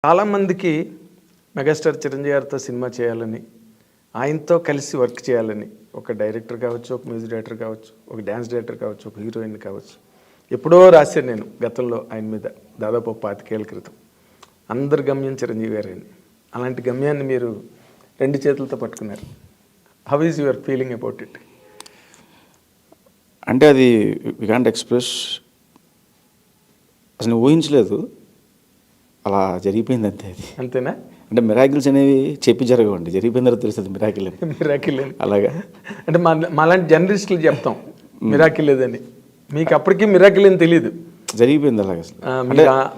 చాలామందికి మెగాస్టార్ చిరంజీవి గారితో సినిమా చేయాలని, ఆయనతో కలిసి వర్క్ చేయాలని, ఒక డైరెక్టర్ కావచ్చు, ఒక మ్యూజిక్ డైరెక్టర్ కావచ్చు, ఒక డ్యాన్స్ డైరెక్టర్ కావచ్చు, ఒక హీరోయిన్ కావచ్చు, ఎప్పుడో రాశాను నేను గతంలో ఆయన మీద దాదాపు 25 ఏళ్ల క్రితం. అందరి గమ్యం చిరంజీవి గారే అని. అలాంటి గమ్యాన్ని మీరు 2 చేతులతో పట్టుకున్నారు. How is your feeling about it? అంటే అది వి కాంట్ ఎక్స్ప్రెస్. అసలు ఊహించలేదు, అలా జరిగిపోయింది అంతే. అది అంతేనా? అంటే మిరాకిల్స్ అనేవి చెప్పి జరగవండి, జరిగిపోయిన తర్వాత తెలుస్తుంది మిరాకిల్ అని. మిరాకిల్ అని అలాగా అంటే మాలాంటి జర్నలిస్టులు చెప్తాం మిరాకిల్ లేదని. మీకు అప్పటికీ మిరాకిల్ అని తెలియదు, జరిగిపోయింది అలాగే.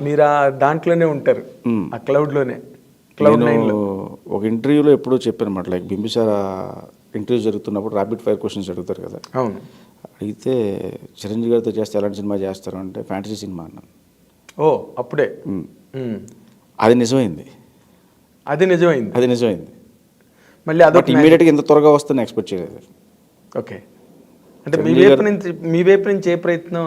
మీరు దాంట్లోనే ఉంటారు, ఆ క్లౌడ్లోనే. నేను ఒక ఇంటర్వ్యూలో ఎప్పుడో చెప్పాను అన్నమాట, లైక్ బింబిసార ఇంటర్వ్యూ జరుగుతున్నప్పుడు ర్యాపిడ్ ఫైర్ క్వశ్చన్స్ అడుగుతారు కదా. అవును. అయితే చిరంజీవి గారితో చేస్తే ఎలాంటి సినిమా చేస్తారు అంటే ఫ్యాంటసీ సినిమా అన్నాను. ఓ అప్పుడే అది నిజమైంది. అది నిజమైంది. మళ్ళీ అదొక ఇమీడియట్గా ఇంత త్వరగా వస్తుందని ఎక్స్పెక్ట్ చేయలేదు. ఓకే, అంటే మీ వైపు నుంచి ఏ ప్రయత్నం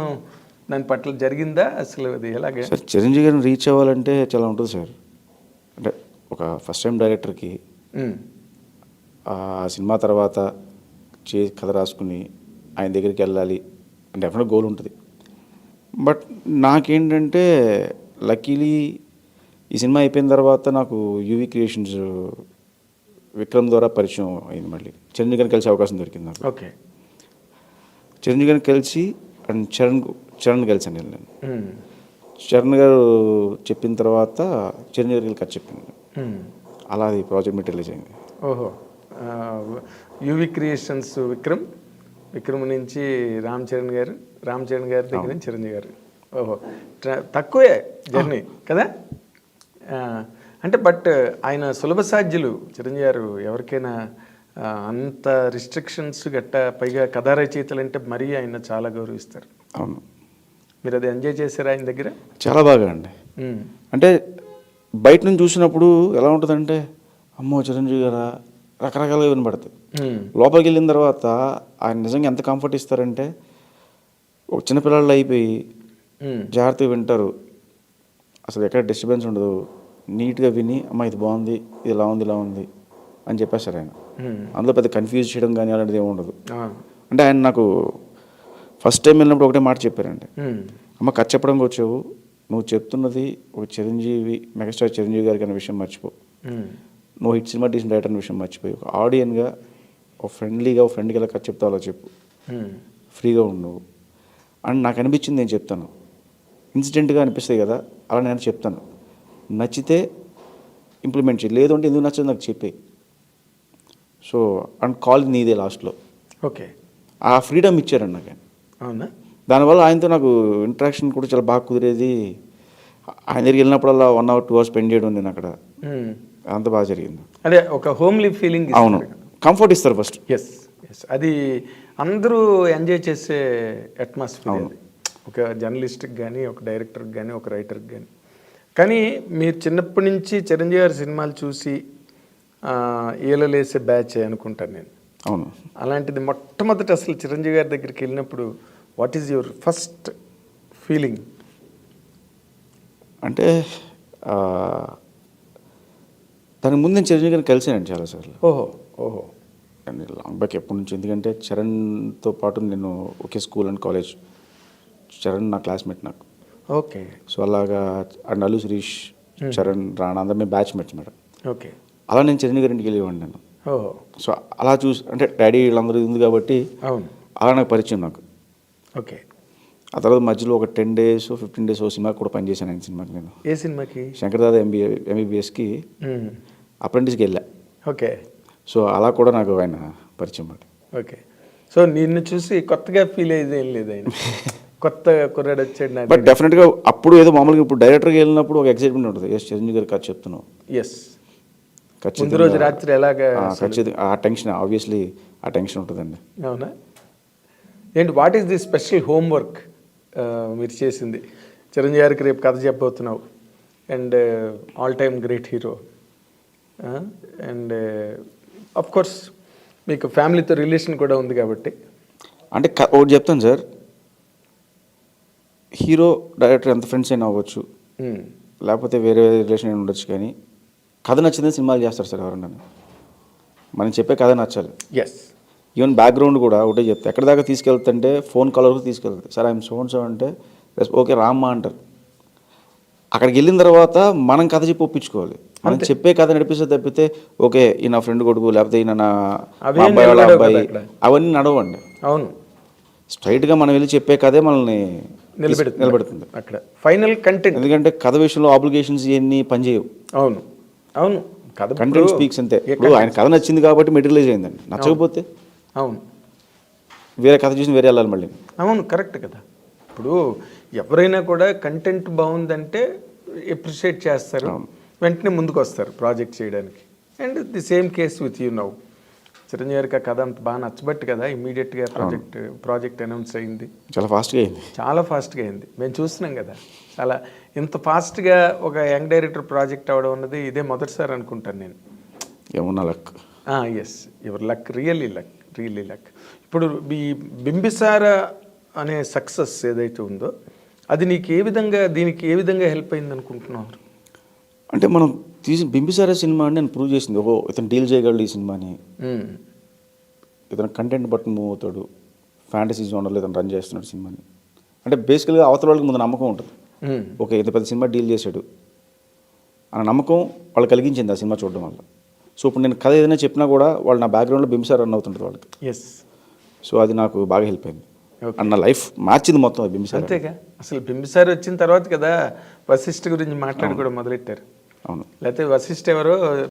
దాని పట్ల జరిగిందా అసలు? అది ఎలాగే సార్, చిరంజీవి గారిని రీచ్ అవ్వాలంటే చాలా ఉంటుంది సార్. అంటే ఒక ఫస్ట్ టైం డైరెక్టర్కి ఆ సినిమా తర్వాత కథ రాసుకుని ఆయన దగ్గరికి వెళ్ళాలి అంటే డెఫినెట్ గోల్ ఉంటుంది. బట్ నాకేంటంటే లక్కీలీ ఈ సినిమా అయిపోయిన తర్వాత నాకు యూవీ క్రియేషన్స్ విక్రమ్ ద్వారా పరిచయం అయింది. మళ్ళీ చిరంజీవి గారిని కలిసే అవకాశం దొరికింది నాకు. ఓకే, చిరంజీవి గారిని కలిసి అండ్ చరణ్ కలిసాను నేను. చరణ్ గారు చెప్పిన తర్వాత చిరంజీవి గారికి కథ చెప్పింది. అలా అది ప్రాజెక్ట్ మెటీరియల్ అయింది. ఓహో, యూవీ క్రియేషన్స్ విక్రమ్ నుంచి రామ్ చరణ్ గారి దగ్గర నుంచి చిరంజీవి గారు. ఓహో, తక్కువే జర్నీ కదా. అంటే బట్ ఆయన సులభ సాధ్యులు చిరంజీవి గారు. ఎవరికైనా అంత రిస్ట్రిక్షన్స్ గట్టా, పైగా కథా రచయితలు అంటే మరీ ఆయన చాలా గౌరవిస్తారు. అవును, మీరు అది ఎంజాయ్ చేశారు ఆయన దగ్గర? చాలా బాగా అండి. అంటే బయట నుంచి చూసినప్పుడు ఎలా ఉంటుందంటే, అమ్మో చిరంజీవి గారా రకరకాలుగా వినపడుతుంది. లోపలికి వెళ్ళిన తర్వాత ఆయన నిజంగా ఎంత కంఫర్ట్ ఇస్తారంటే, ఒక చిన్నపిల్లలు అయిపోయి జాగ్రత్తగా వింటారు, అసలు ఎక్కడ డిస్టర్బెన్స్ ఉండదు, నీట్గా విని అమ్మ ఇది బాగుంది, ఇది ఇలా ఉంది అని చెప్పేస్తారు ఆయన. అందులో పెద్ద కన్ఫ్యూజ్ చేయడం కానీ అలాంటిది ఏమి ఉండదు. అంటే ఆయన నాకు ఫస్ట్ టైం వెళ్ళినప్పుడు ఒకటే మాట చెప్పారండి, అమ్మ కథ చెప్పడానికి వచ్చావు, నువ్వు చెప్తున్నది ఒక మెగాస్టార్ చిరంజీవి గారికి అనే విషయం మర్చిపో, నువ్వు హిట్ సినిమా తీసిన డైరెక్టర్ అనే విషయం మర్చిపోయి ఒక ఆడియన్గా ఒక ఫ్రెండ్లీగా ఒక ఫ్రెండ్కి ఎలా కథ చెప్తావు అలా చెప్పు, ఫ్రీగా ఉండవు అని నాకు అనిపించింది. నేను చెప్తాను, ఇన్సిడెంట్గా అనిపిస్తాయి కదా, అలా నేను చెప్తాను, నచ్చితే ఇంప్లిమెంట్ చేయి, లేదు అంటే ఎందుకు నచ్చదు నాకు చెప్పే. సో అండ్ కాల్ నీదే లాస్ట్లో. ఓకే, ఆ ఫ్రీడమ్ ఇచ్చారండి నాకు. అవునా? దానివల్ల ఆయనతో నాకు ఇంటరాక్షన్ కూడా చాలా బాగా కుదిరేది. ఆయన దగ్గరికి వెళ్ళినప్పుడల్లా 1 hour 2 hours స్పెండ్ చేయడం నేను అక్కడ, అంత బాగా జరిగింది. అదే ఒక హోమ్లీ ఫీలింగ్. అవును, కంఫర్ట్ ఇస్తారు ఫస్ట్. ఎస్, అది అందరూ ఎంజాయ్ చేసే అట్మాస్ఫియర్. ఒక జర్నలిస్ట్కి కానీ, ఒక డైరెక్టర్కి కానీ, ఒక రైటర్కి కానీ. కానీ మీరు చిన్నప్పటి నుంచి చిరంజీవి గారి సినిమాలు చూసి ఏలలేసే బ్యాచ్ అనుకుంటాను నేను. అవును, అలాంటిది మొట్టమొదటి అసలు చిరంజీవి గారి దగ్గరికి వెళ్ళినప్పుడు what is your first feeling? అంటే దానికి ముందు నేను చిరంజీవి గారిని కలిసానండి చాలాసార్లు. ఓహో అండ్ లాంగ్ బ్యాక్ ఎప్పటి నుంచి, ఎందుకంటే చరణ్తో పాటు నేను ఒకే స్కూల్ అండ్ కాలేజ్. చరణ్ నా క్లాస్మేట్ నాకు. ఓకే, సో అలాగా అండ్ అల్లు శిరీష్, చరణ్, రాణా అందరూ మేము బ్యాచ్ మేట్స్ మేడం. ఓకే, అలా నేను చిరంజీవి గారి ఇంటికి వెళ్ళేవాడిని నేను. ఓహో, సో అలా చూసి అంటే డాడీ వీళ్ళందరూ ఉంది కాబట్టి అవును, అలా నాకు పరిచయం నాకు. ఓకే, ఆ తర్వాత మధ్యలో ఒక 10 days 15 days ఓ సినిమాకి కూడా పనిచేశాను ఆయన సినిమాకి నేను. ఏ సినిమాకి? శంకర్దాద MBBSకి అప్రెంటిస్కి వెళ్ళా. ఓకే, సో అలా కూడా నాకు ఆయన పరిచయం అండి. ఓకే, సో నిన్ను చూసి కొత్తగా ఫీల్ అయ్యేది ఏం లేదు ఆయన? కొత్త కుర్రాడు వచ్చాడు. బట్ డెఫినెట్గా అప్పుడు ఏదో మామూలుగా ఇప్పుడు డైరెక్టర్గా వెళ్ళినప్పుడు ఒక ఎక్సైట్మెంట్ ఉంటుంది. ఎస్ చిరంజీవి గారు కథ చెప్తున్నావు. ఎస్, ముందు రోజు రాత్రి ఎలాగా ఖచ్చితంగా ఆ టెన్షన్, ఆబ్వియస్లీ ఆ టెన్షన్ ఉంటుందండి. అవునా? ఏంటి, what is the special homework మీరు చేసింది? చిరంజీవి గారికి రేపు కథ చెప్పబోతున్నావు, and all time great hero, and of course మీకు ఫ్యామిలీతో రిలేషన్ కూడా ఉంది కాబట్టి. అంటే ఒకటి చెప్తాను సార్, హీరో డైరెక్టర్ ఎంత ఫ్రెండ్స్ అయినా అవ్వచ్చు, లేకపోతే వేరే రిలేషన్ ఉండొచ్చు, కానీ కథ నచ్చిందే సినిమాలు చేస్తారు సార్ ఎవరన్నా. మనం చెప్పే కథ నచ్చాలి. ఎస్. ఈవెన్ బ్యాక్గ్రౌండ్ కూడా ఒకటే చెప్తే ఎక్కడి దాకా తీసుకెళ్తుంటే ఫోన్ కాల్ వరకు తీసుకెళ్తుంది. సార్ ఐఎమ్ సో అంటే ఓకే రామ్మా అంటారు. అక్కడికి వెళ్ళిన తర్వాత మనం కథ చెప్పి ఒప్పించుకోవాలి. మనం చెప్పే కథ నడిపిస్తే తప్పితే ఓకే ఈ నా ఫ్రెండ్ కొడుకు లేకపోతే ఈయన నా అబ్బాయి వాళ్ళ అబ్బాయి అవన్నీ నడవండి. అవును. స్ట్రైట్గా మనం వెళ్ళి చెప్పే కథే మనల్ని నిలబెడుతుంది అక్కడ ఫైనల్ కంటెంట్. ఎందుకంటే కథ విషయంలో ఆబ్లిగేషన్స్ ఇవన్నీ పనిచేయవు. అవును అవును. కథ కంటెంట్ స్పీక్స్ అంతే. ఇప్పుడు ఆయన కథ నచ్చింది కాబట్టి మెటీరియలైజ్ అయిందండి. నచ్చకపోతే అవును వేరే కథ చూసి వేరే వెళ్ళాలి మళ్ళీ. అవును కరెక్ట్ కదా. ఇప్పుడు ఎవరైనా కూడా కంటెంట్ బాగుందంటే ఎప్రిషియేట్ చేస్తారు, వెంటనే ముందుకు వస్తారు ప్రాజెక్ట్ చేయడానికి. And the same case with you now. Chiranjeevi గారికి ఆ కథ అంత బాగా నచ్చబట్టి కదా ఇమ్మీడియట్గా ప్రాజెక్ట్ అనౌన్స్ అయింది. చాలా ఫాస్ట్గా అయింది. చాలా ఫాస్ట్గా అయింది. మేము చూస్తున్నాం కదా. చాలా ఇంత ఫాస్ట్గా ఒక యంగ్ డైరెక్టర్ ప్రాజెక్ట్ అవ్వడం అన్నది ఇదే మొదటిసారి అనుకుంటాను నేను. ఏమన్నా luck. Yes, your luck, really luck. ఇప్పుడు ఈ బింబిసార అనే సక్సెస్ ఏదైతే ఉందో అది నీకు దీనికి ఏ విధంగా హెల్ప్ అయింది అనుకుంటున్నావు? అంటే మనం బింబిసార సినిమా అని నేను ప్రూవ్ చేసింది. ఇతను డీల్ చేయగలడు ఈ సినిమాని, ఇతను కంటెంట్ బట్టి మూవ్ అవుతాడు, ఫ్యాంటసీ జోనర్లో ఇతను రన్ చేస్తున్నాడు సినిమాని. అంటే బేసికల్గా అవతల వాళ్ళకి ముందు నమ్మకం ఉంటుంది. ఓకే ఇంత పెద్ద సినిమా డీల్ చేశాడు అన్న నమ్మకం వాళ్ళు కలిగించింది ఆ సినిమా చూడడం వల్ల. సో ఇప్పుడు నేను కథ ఏదైనా చెప్పినా కూడా వాళ్ళు నా బ్యాక్గ్రౌండ్లో బింబిసార రన్ అవుతుంటుంది వాళ్ళకి. ఎస్. సో అది నాకు బాగా హెల్ప్ అయింది. అన్న లైఫ్ మార్చింది మొత్తం బింబిసార. అంతేగా. అసలు బింబిసార వచ్చిన తర్వాత కదా వశిష్ఠ గురించి మాట్లాడుకోవడం మొదలెట్టారు. అవును. లేకపోతే వశిష్ఠ ఎవరో